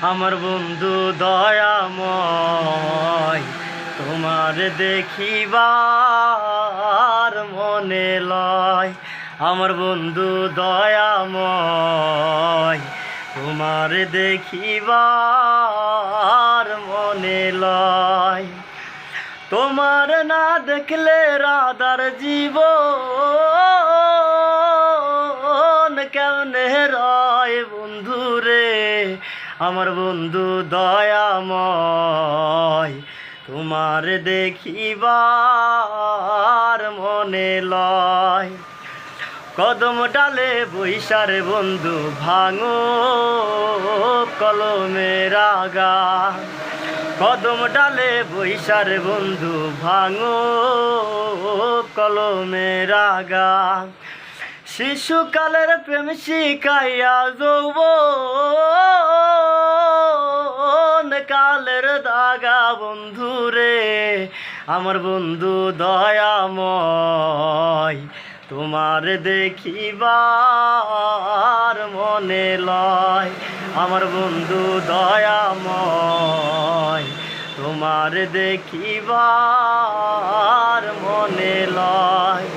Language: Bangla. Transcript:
আমার বন্ধু দয়াময়, তোমার দেখিবার মনে লয়। আমার বন্ধু দয়াময়, তোমার দেখিবার মনে লয়। তোমার না দেখলে রাধার জীবন কেমনে রয় বন্ধুরে। আমার বন্ধু দয়াময়, তোমার দেখিবার মনে লয়। কদম ডালে বৈশারে বন্ধু ভাঙো কলমের আগা। কদম ডালে বৈশারে বন্ধু ভাঙো কলমের আগা। শিশুকালের প্রেম শিখাইয়া যৌবন কালের দাগা বন্ধুরে। আমার বন্ধু দয়াময়, তোমার দেখিবার মনে লয়। আমার বন্ধু দয়াময়, তোমার দেখিবার মনে লয়।